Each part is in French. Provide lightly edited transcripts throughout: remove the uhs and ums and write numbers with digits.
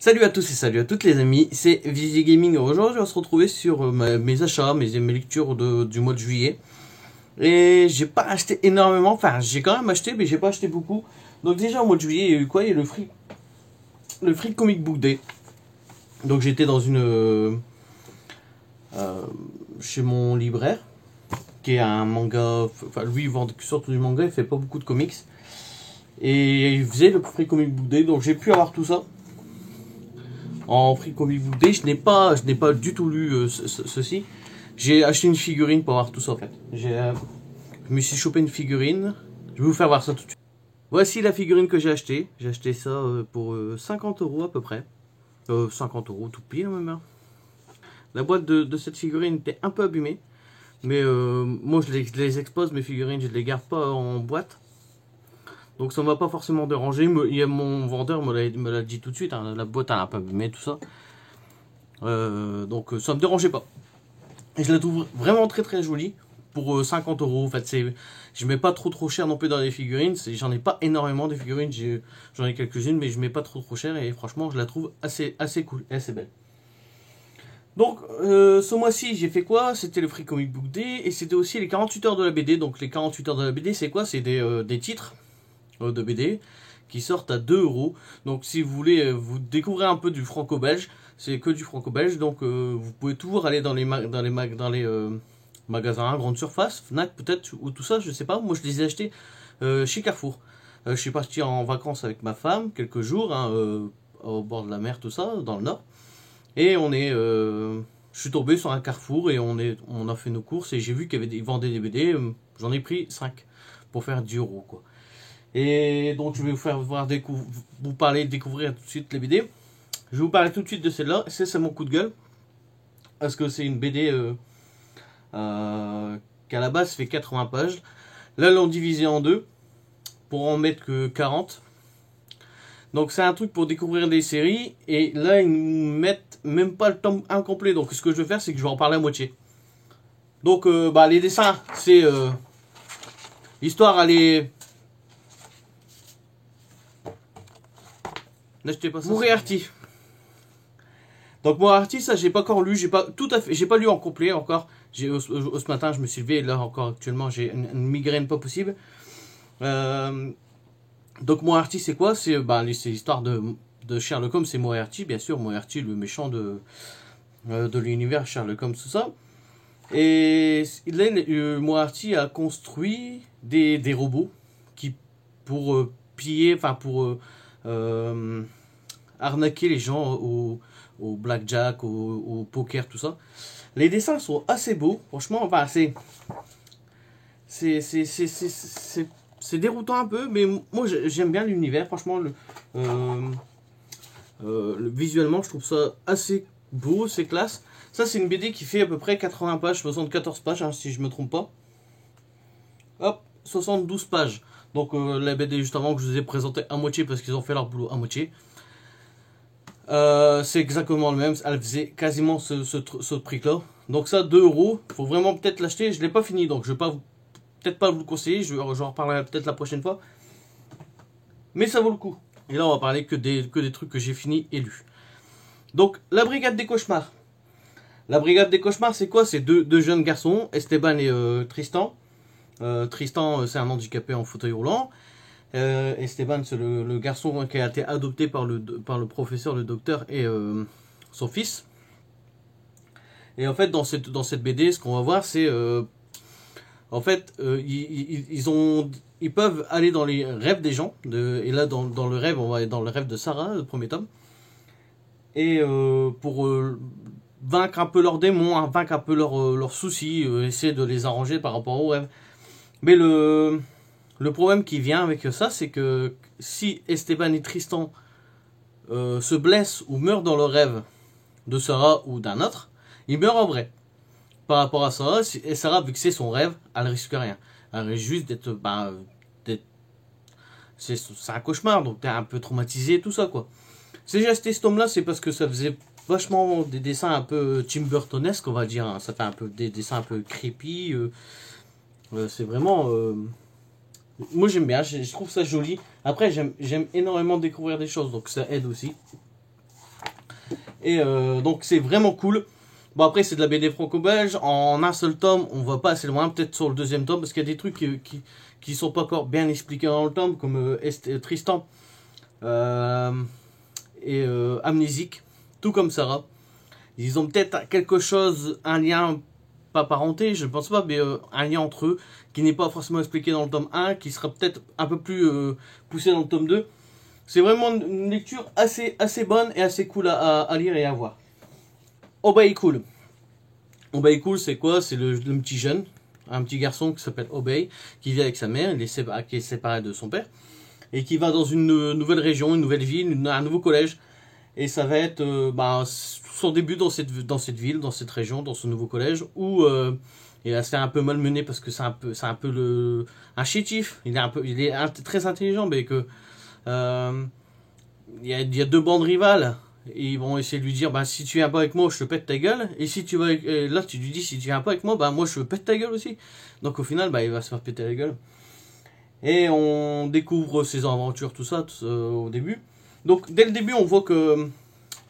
Salut à tous et salut à toutes les amis, c'est Vizy Gaming. Aujourd'hui on va se retrouver sur mes achats, mes lectures du mois de juillet. Et j'ai pas acheté énormément, enfin j'ai quand même acheté mais j'ai pas acheté beaucoup. Donc déjà au mois de juillet il y a eu quoi? Il y a eu le Free Comic Book Day. Donc j'étais dans chez mon libraire, qui est un manga, enfin lui il vend surtout du manga, il fait pas beaucoup de comics. Et il faisait le Free Comic Book Day, donc j'ai pu avoir tout ça. En Free Comic Book Day, je n'ai pas du tout lu ceci. J'ai acheté une figurine pour avoir tout ça en fait. Je me suis chopé une figurine. Je vais vous faire voir ça tout de suite. Voici la figurine que j'ai achetée. J'ai acheté ça pour 50 € à peu près. 50 € tout pire même. Hein. La boîte de cette figurine était un peu abîmée. Mais moi je les expose, mes figurines, je ne les garde pas en boîte. Donc ça ne m'a pas forcément dérangé. Mon vendeur me l'a dit tout de suite. Hein, la boîte elle a un peu abîmée, tout ça. Donc ça me dérangeait pas. Et je la trouve vraiment très jolie pour 50 €. En fait, je mets pas trop cher non plus dans les figurines. J'en ai pas énormément des figurines. J'en ai quelques-unes, mais je mets pas trop cher. Et franchement, je la trouve assez cool et assez belle. Donc, ce mois-ci, j'ai fait quoi? C'était le Free Comic Book Day et c'était aussi les 48 heures de la BD. Donc, les 48 heures de la BD, c'est quoi? C'est des titres de BD qui sortent à 2 €. Donc, si vous voulez vous découvrir un peu du franco-belge, c'est que du franco-belge. Donc, vous pouvez toujours aller dans les magasins, grande surface, Fnac peut-être, ou tout ça, je sais pas. Moi, je les ai achetés chez Carrefour. Je suis parti en vacances avec ma femme, quelques jours, hein, au bord de la mer, tout ça, dans le nord. Et je suis tombé sur un Carrefour et on a fait nos courses et j'ai vu qu'ils vendaient des BD. J'en ai pris 5 pour faire 10 € quoi. Et donc je vais vous parler, découvrir tout de suite les BD. Je vais vous parler tout de suite de celle-là. C'est mon coup de gueule. Parce que c'est une BD qu'à la base fait 80 pages. Là, l'ont divisé en deux pour en mettre que 40. Donc c'est un truc pour découvrir des séries. Et là, ils nous mettent même pas le tome incomplet. Donc ce que je vais faire, c'est que je vais en parler à moitié. Donc les dessins, c'est... l'histoire, elle est... N'achetez pas ça. Moriarty. Donc Moriarty, ça j'ai pas encore lu, j'ai pas lu en complet encore. Ce matin je me suis levé et là encore actuellement j'ai une migraine pas possible. Donc Moriarty c'est quoi? C'est l'histoire de Sherlock Holmes, c'est Moriarty bien sûr, Moriarty le méchant de l'univers Sherlock Holmes tout ça. Et Moriarty a construit des robots qui pour piller, enfin pour arnaquer les gens au blackjack, au poker, tout ça. Les dessins sont assez beaux, franchement, enfin, c'est déroutant un peu, mais moi j'aime bien l'univers, franchement, visuellement je trouve ça assez beau, c'est classe. Ça c'est une BD qui fait à peu près 80 pages, 74 pages, hein, si je me trompe pas. Hop, 72 pages. Donc la BD juste avant que je vous ai présenté à moitié parce qu'ils ont fait leur boulot à moitié. C'est exactement le même, elle faisait quasiment ce prix-là. Donc ça, 2 €, faut vraiment peut-être l'acheter. Je l'ai pas fini, donc je vais peut-être pas vous le conseiller. J'en reparlerai peut-être la prochaine fois. Mais ça vaut le coup. Et là, on va parler que des trucs que j'ai fini et lus. Donc, la Brigade des Cauchemars. La Brigade des Cauchemars, c'est quoi? C'est deux jeunes garçons, Esteban et Tristan. Tristan, c'est un handicapé en fauteuil roulant. Esteban, c'est le garçon qui a été adopté par le professeur, le docteur et son fils. Et en fait, dans cette BD, ce qu'on va voir, c'est en fait, ils peuvent aller dans les rêves des gens. Et là, dans le rêve, on va aller dans le rêve de Sarah, le premier tome. Et pour vaincre un peu leurs démons, hein, vaincre un peu leurs soucis, essayer de les arranger par rapport aux rêves. Mais le problème qui vient avec ça, c'est que si Esteban et Tristan se blessent ou meurent dans le rêve de Sarah ou d'un autre, ils meurent en vrai. Par rapport à Sarah, et Sarah, vu que c'est son rêve, elle risque rien. Elle risque juste d'être... c'est un cauchemar, donc t'es un peu traumatisé, tout ça, quoi. Si j'ai acheté ce tome-là, c'est parce que ça faisait vachement des dessins un peu Tim Burtonesque, on va dire. Hein. Ça fait un peu des dessins un peu creepy. C'est vraiment... moi j'aime bien, je trouve ça joli. Après j'aime énormément découvrir des choses, donc ça aide aussi. Et donc c'est vraiment cool. Bon après c'est de la BD franco-belge, en un seul tome on va pas assez loin, peut-être sur le deuxième tome, parce qu'il y a des trucs qui sont pas encore bien expliqués dans le tome, comme Tristan et Amnésique, tout comme Sarah. Ils ont peut-être quelque chose, un lien, pas parenté, je ne pense pas, mais un lien entre eux, qui n'est pas forcément expliqué dans le tome 1, qui sera peut-être un peu plus poussé dans le tome 2. C'est vraiment une lecture assez bonne et assez cool à lire et à voir. Obey Cool. Obey Cool, c'est quoi? C'est le petit jeune, un petit garçon qui s'appelle Obey, qui vit avec sa mère, qui est séparé de son père, et qui va dans une nouvelle région, une nouvelle ville, un nouveau collège. Et ça va être son début dans cette ville, dans cette région, dans ce nouveau collège, où il va se faire un peu malmener parce que c'est un peu un chétif. Il est très intelligent, mais que il y a deux bandes rivales. Et ils vont essayer de lui dire, si tu viens pas avec moi, je te pète ta gueule. Et si tu vas là, tu lui dis, si tu viens pas avec moi, moi je pète ta gueule aussi. Donc au final, il va se faire péter la gueule. Et on découvre ses aventures, tout ça, au début. Donc dès le début, on voit que,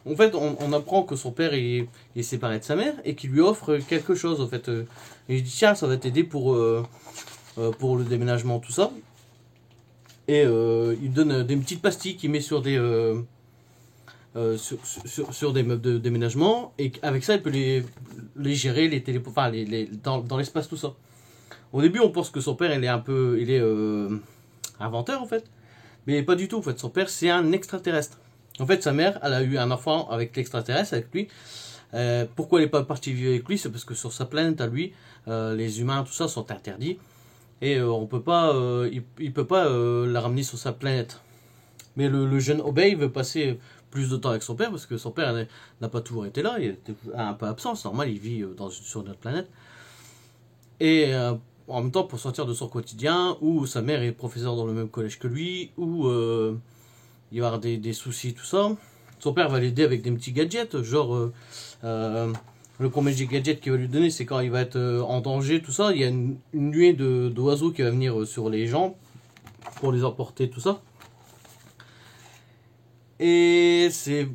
en fait, on apprend que son père est séparé de sa mère et qu'il lui offre quelque chose. En fait, et il dit tiens, ça va t'aider pour le déménagement, tout ça. Et il donne des petites pastilles qu'il met sur des sur des meubles de déménagement, et avec ça il peut les gérer, dans l'espace, tout ça. Au début, on pense que son père il est inventeur en fait. Mais pas du tout, en fait, son père c'est un extraterrestre. En fait, sa mère, elle a eu un enfant avec l'extraterrestre, avec lui. Pourquoi elle n'est pas partie vivre avec lui? C'est parce que sur sa planète à lui, les humains, tout ça, sont interdits. Et on peut pas, il peut pas la ramener sur sa planète. Mais le jeune Obey veut passer plus de temps avec son père, parce que son père n'a pas toujours été là, il était un peu absent, c'est normal, il vit sur notre planète. Et en même temps, pour sortir de son quotidien, où sa mère est professeure dans le même collège que lui, où il va avoir des soucis, tout ça. Son père va l'aider avec des petits gadgets, genre le premier gadget qu'il va lui donner, c'est quand il va être en danger, tout ça. Il y a une nuée d'oiseaux qui va venir sur les gens pour les emporter, tout ça. Et c'est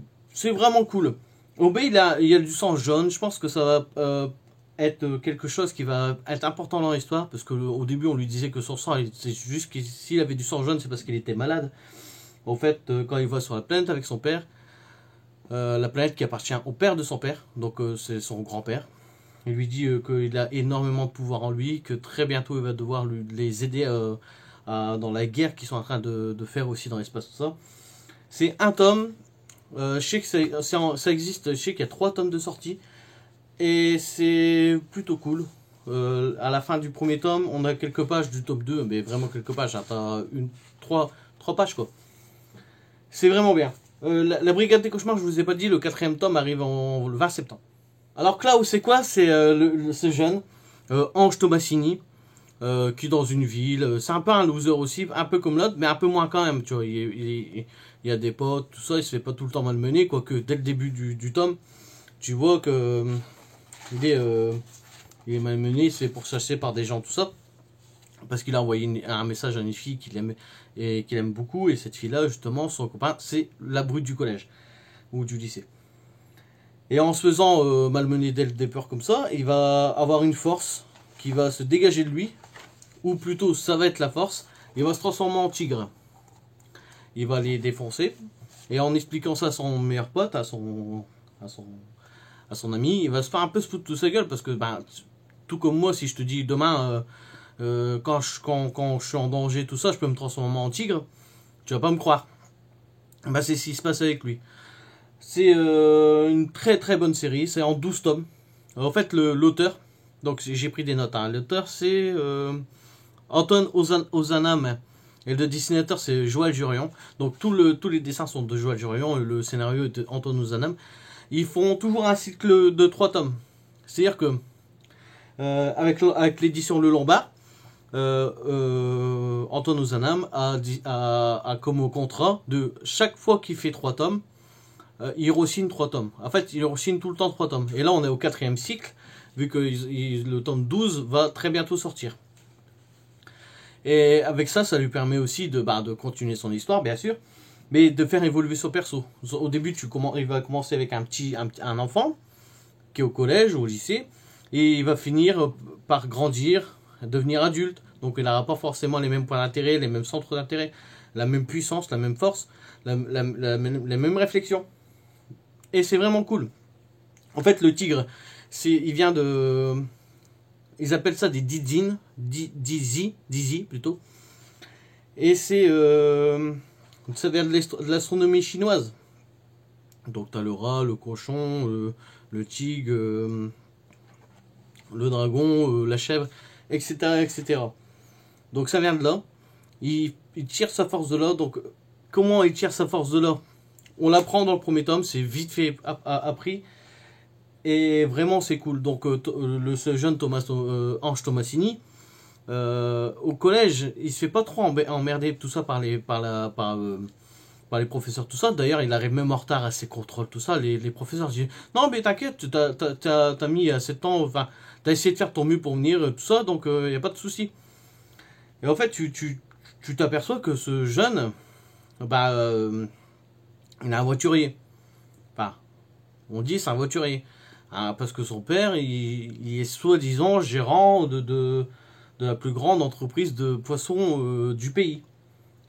vraiment cool. Obey, il y a du sang jaune, je pense que ça va être quelque chose qui va être important dans l'histoire, parce qu'au début on lui disait que son sang, c'est juste que s'il avait du sang jaune, c'est parce qu'il était malade. En fait, quand il va sur la planète avec son père, la planète qui appartient au père de son père, donc c'est son grand-père, il lui dit qu'il a énormément de pouvoir en lui, que très bientôt il va devoir les aider dans la guerre qu'ils sont en train de faire aussi dans l'espace, tout ça. C'est un tome, je sais que ça existe, je sais qu'il y a 3 tomes de sortie, et c'est plutôt cool. À la fin du premier tome, on a quelques pages du tome 2, mais vraiment quelques pages, hein, t'as 3 pages quoi. C'est vraiment bien. La Brigade des Cauchemars, je vous ai pas dit, le 4e tome arrive le 20 septembre. Alors Klaus, c'est quoi? C'est ce jeune, Ange Tomassini, qui est dans une ville, c'est un peu un loser aussi, un peu comme l'autre, mais un peu moins quand même, tu vois, il y a des potes, tout ça, il se fait pas tout le temps malmener, quoique dès le début du tome, tu vois que il est malmené, il se fait pourchasser par des gens, tout ça, parce qu'il a envoyé un message à une fille qu'il aime, et qu'il aime beaucoup, et cette fille-là, justement, son copain, c'est la brute du collège, ou du lycée. Et en se faisant malmener dès le départ comme ça, il va avoir une force qui va se dégager de lui, ou plutôt ça va être la force, il va se transformer en tigre. Il va les défoncer, et en expliquant ça à son meilleur pote, à son ami, il va se faire un peu se foutre de sa gueule, parce que tout comme moi, si je te dis demain, quand je suis en danger, tout ça, je peux me transformer en tigre, tu vas pas me croire. C'est ce qui se passe avec lui. C'est une très très bonne série, c'est en 12 tomes. En fait, l'auteur, donc j'ai pris des notes, hein. L'auteur c'est Anton Ozanam, et le dessinateur c'est Joël Jurion. Donc tous les dessins sont de Joël Jurion, et le scénario est de Anton Ozanam. Ils font toujours un cycle de 3 tomes. C'est-à-dire que avec l'édition Le Lombard, Anton Ozanam a comme contrat de chaque fois qu'il fait 3 tomes, il re-signe 3 tomes. En fait, il re-signe tout le temps 3 tomes. Et là, on est au 4e cycle, vu que le tome 12 va très bientôt sortir. Et avec ça, ça lui permet aussi de continuer son histoire, bien sûr. mais de faire évoluer son perso. Au début, il va commencer avec un enfant qui est au collège ou au lycée, et il va finir par grandir, devenir adulte. Donc il n'aura pas forcément les mêmes points d'intérêt, les mêmes centres d'intérêt, la même puissance, la même force, les mêmes réflexions. Et c'est vraiment cool. En fait, le tigre, il vient de... Ils appellent ça des dizzy plutôt. Et ça vient de l'astronomie chinoise. Donc tu as le rat, le cochon, le tigre, le dragon, la chèvre, etc., etc. Donc ça vient de là. Il tire sa force de là. Donc comment il tire sa force de là? On l'apprend dans le premier tome, c'est vite fait appris. Et vraiment c'est cool. Donc ce jeune Ange Tomasini, au collège, il se fait pas trop emmerder tout ça par les professeurs, tout ça. D'ailleurs, il arrive même en retard à ses contrôles, tout ça. Les professeurs disent non, mais t'inquiète, t'as mis 7 ans, enfin, t'as essayé de faire ton mieux pour venir, tout ça, donc il n'y a pas de souci. Et en fait, tu t'aperçois que ce jeune, bah, il a un voiturier. Enfin, on dit c'est un voiturier. Hein, parce que son père, il est soi-disant gérant de la plus grande entreprise de poissons du pays.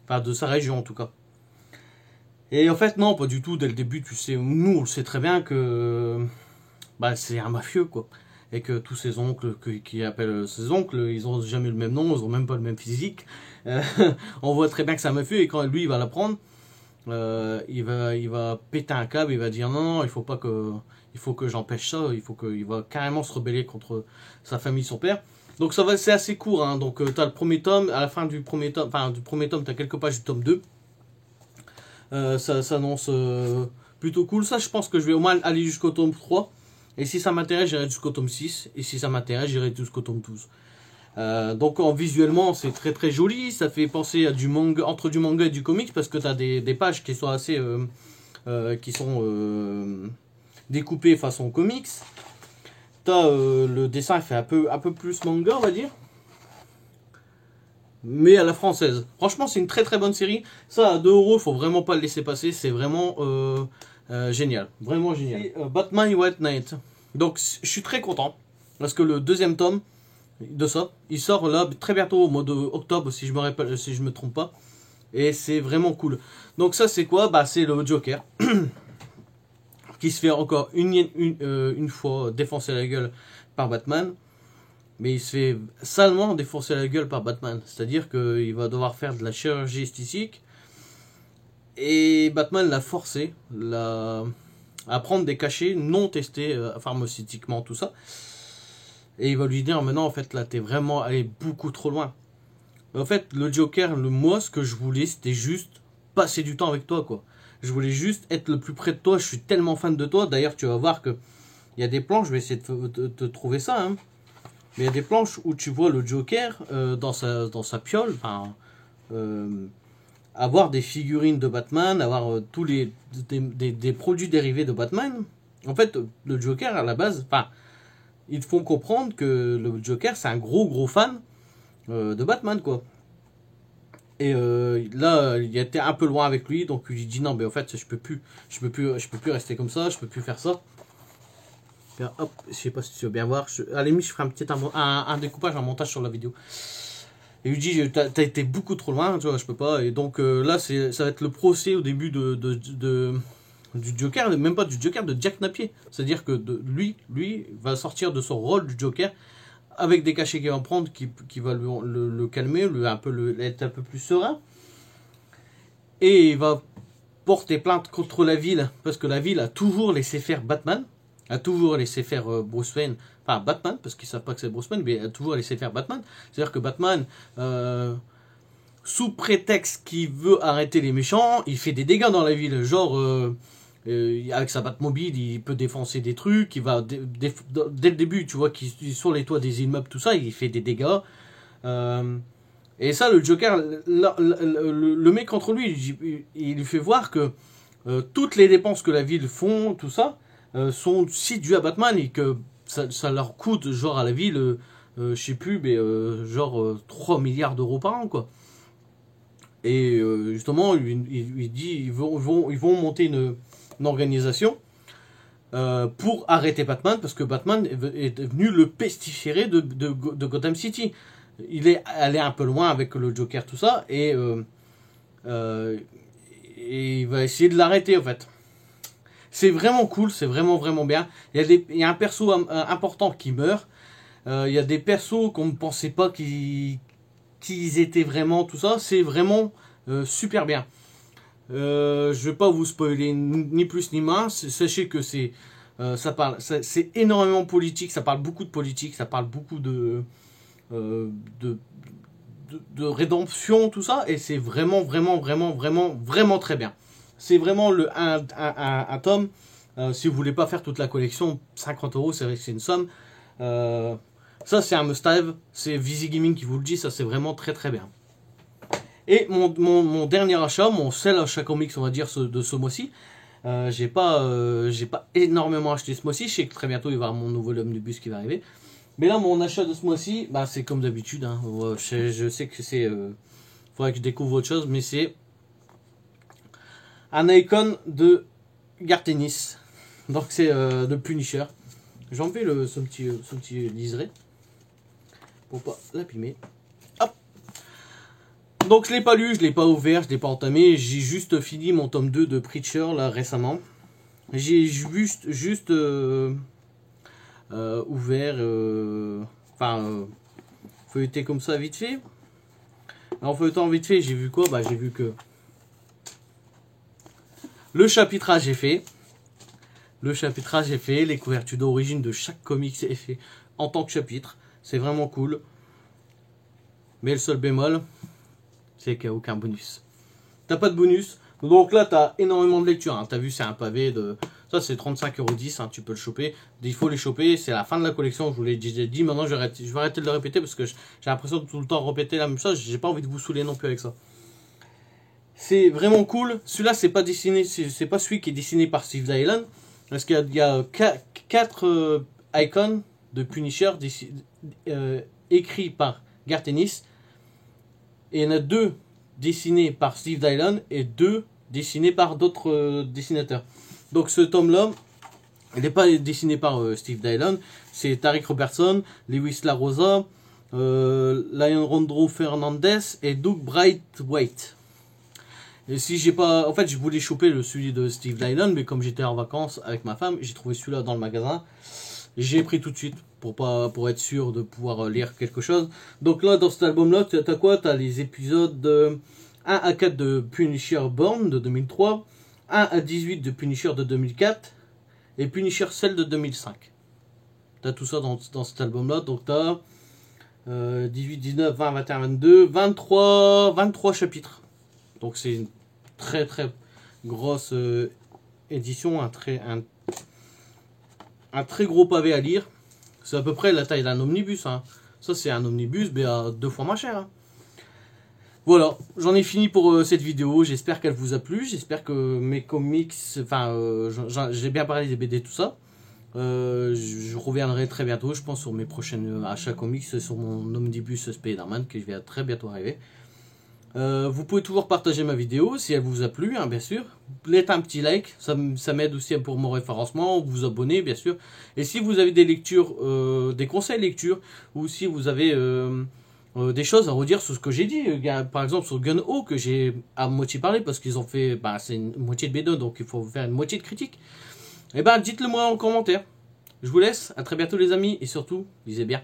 Enfin, de sa région en tout cas. Et en fait, non, pas du tout. Dès le début, tu sais, nous, on le sait très bien que bah, c'est un mafieux, quoi. Et que tous ses oncles, qui appellent ses oncles, ils ont jamais le même nom, ils ont même pas le même physique. Euh, on voit très bien que c'est un mafieux, et quand lui, il va l'apprendre, il va péter un câble, il va dire non, il faut que j'empêche ça, il va carrément se rebeller contre sa famille, son père. Donc c'est assez court, hein. Donc t'as le premier tome, à la fin du premier tome, t'as quelques pages du tome 2. Ça s'annonce plutôt cool. Ça, je pense que je vais au moins aller jusqu'au tome 3. Et si ça m'intéresse, j'irai jusqu'au tome 6. Et si ça m'intéresse, j'irai jusqu'au tome 12. Donc visuellement, c'est très très joli. Ça fait penser à du manga, entre du manga et du comics, parce que tu as des pages qui sont assez découpées façon comics. Le dessin fait un peu plus manga, on va dire, mais à la française. Franchement, c'est une très très bonne série. Ça, à 2 euros, faut vraiment pas le laisser passer. C'est vraiment génial. Vraiment génial. Et, Batman White Knight. Donc, je suis très content. Parce que le deuxième tome de ça, il sort là très bientôt, au mois d'octobre, si je me trompe pas. Et c'est vraiment cool. Donc, ça, c'est quoi? Bah, c'est le Joker. Qui se fait encore une fois défoncer la gueule par Batman. Mais il se fait salement défoncer la gueule par Batman. C'est-à-dire qu'il va devoir faire de la chirurgie esthétique. Et Batman l'a forcé à prendre des cachets non testés pharmaceutiquement, tout ça. Et il va lui dire maintenant, en fait, là, t'es vraiment allé beaucoup trop loin. En fait, le Joker, moi, ce que je voulais, c'était juste passer du temps avec toi, quoi. Je voulais juste être le plus près de toi. Je suis tellement fan de toi. D'ailleurs, tu vas voir que il y a des plans, je vais essayer de trouver ça, hein. Mais il y a des planches où tu vois le Joker dans sa piole, enfin, avoir des figurines de Batman, avoir tous des produits dérivés de Batman. En fait, le Joker, à la base, enfin, ils te font comprendre que le Joker, c'est un gros fan de Batman, quoi. Et là, il était un peu loin avec lui, donc il lui dit non, mais en fait, je peux plus rester comme ça, je peux plus faire ça. Hop, je sais pas si tu veux bien voir. À la limite, je ferai un découpage, un montage sur la vidéo. Et il lui dit, t'as été beaucoup trop loin, tu vois, je peux pas. Et donc là, ça va être le procès au début du Joker, même pas du Joker, de Jack Napier. C'est-à-dire que lui va sortir de son rôle du Joker avec des cachets qu'il va prendre, qui va le calmer, être un peu plus serein. Et il va porter plainte contre la ville, parce que la ville a toujours laissé faire Batman. A toujours laissé faire Bruce Wayne, enfin Batman, parce qu'ils ne savent pas que c'est Bruce Wayne, mais a toujours laissé faire Batman. C'est-à-dire que Batman, sous prétexte qu'il veut arrêter les méchants, il fait des dégâts dans la ville. Genre, avec sa Batmobile, il peut défoncer des trucs, il va, dès le début, tu vois, qu'il est sur les toits des immeubles, tout ça, il fait des dégâts. Et ça, le Joker le met contre lui, il lui fait voir que toutes les dépenses que la ville font, tout ça, sont si dus à Batman et que ça leur coûte genre à la ville je sais plus mais genre 3 milliards d'euros par an, quoi. Et justement, il dit ils vont monter une organisation pour arrêter Batman, parce que Batman est devenu le pestiféré de Gotham City. Il est allé un peu loin avec le Joker, tout ça, et il va essayer de l'arrêter en fait. C'est vraiment cool, c'est vraiment bien. Il y a un perso important qui meurt. Il y a des persos qu'on ne pensait pas qu'ils étaient vraiment, tout ça. C'est vraiment super bien. Je vais pas vous spoiler ni plus ni moins. Sachez que c'est énormément politique. Ça parle beaucoup de politique. Ça parle beaucoup de rédemption, tout ça. Et c'est vraiment très bien. C'est vraiment un tome. Si vous voulez pas faire toute la collection, 50 €, c'est vrai que c'est une somme. Ça, c'est un must-have. C'est Visi Gaming qui vous le dit. Ça, c'est vraiment très bien. Et mon dernier achat, mon seul achat comics, on va dire, de ce mois-ci. J'ai pas énormément acheté ce mois-ci. Je sais que très bientôt, il va y avoir mon nouveau omnibus qui va arriver. Mais là, mon achat de ce mois-ci, bah, c'est comme d'habitude. Hein. Je sais que c'est... faudrait que je découvre autre chose, mais c'est un icon de Garth Ennis. Donc c'est de Punisher. J'ai enlevé son petit liseré pour pas l'abîmer. Hop. Donc je l'ai pas lu, je l'ai pas ouvert, je l'ai pas entamé. J'ai juste fini mon tome 2 de Preacher là récemment. J'ai juste ouvert, feuilleté comme ça vite fait. En feuilletant vite fait, j'ai vu quoi? Bah j'ai vu que le chapitrage est fait. Les couvertures d'origine de chaque comics est fait en tant que chapitre. C'est vraiment cool. Mais le seul bémol, c'est qu'il n'y a aucun bonus. T'as pas de bonus. Donc là, t'as énormément de lecture. Hein. T'as vu, c'est un pavé de... Ça, c'est 35,10 €. Hein, tu peux le choper. Il faut les choper. C'est la fin de la collection. Je vous l'ai dit. Maintenant, je vais arrêter de le répéter parce que j'ai l'impression de tout le temps répéter la même chose. J'ai pas envie de vous saouler non plus avec ça. C'est vraiment cool. Celui-là, c'est pas dessiné. C'est pas celui qui est dessiné par Steve Dillon. Parce qu'il y a 4 icons de Punisher écrits par Garth Ennis. Et il y en a 2 dessinés par Steve Dillon et 2 dessinés par d'autres dessinateurs. Donc ce tome-là, il n'est pas dessiné par Steve Dillon. C'est Tariq Robertson, Lewis LaRosa, Leandro Fernandez et Doug Braithwaite. Et si j'ai pas... En fait, je voulais choper celui de Steve Dillon, mais comme j'étais en vacances avec ma femme, j'ai trouvé celui-là dans le magasin. J'ai pris tout de suite pour être sûr de pouvoir lire quelque chose. Donc là, dans cet album-là, t'as quoi? T'as les épisodes 1 à 4 de Punisher Born de 2003, 1 à 18 de Punisher de 2004 et Punisher Cell de 2005. T'as tout ça dans cet album-là. Donc t'as 18, 19, 20, 21, 22, 23 chapitres. Donc c'est une très grosse édition, un très gros pavé à lire. C'est à peu près la taille d'un omnibus. Hein. Ça c'est un omnibus, mais à 2 fois moins cher. Hein. Voilà, j'en ai fini pour cette vidéo. J'espère qu'elle vous a plu. J'espère que mes comics, j'ai bien parlé des BD, tout ça. Je reviendrai très bientôt, je pense, sur mes prochains achats comics, sur mon omnibus Spider-Man qui va très bientôt arriver. Vous pouvez toujours partager ma vidéo si elle vous a plu, hein, bien sûr. Mettez un petit like, ça m'aide aussi pour mon référencement. Vous abonner, bien sûr. Et si vous avez des lectures, des conseils lecture, ou si vous avez des choses à redire sur ce que j'ai dit, par exemple sur Gun-Ho que j'ai à moitié parlé parce qu'ils ont fait, c'est une moitié de B2, donc il faut faire une moitié de critique. Et dites-le moi en commentaire. Je vous laisse, à très bientôt les amis, et surtout, lisez bien.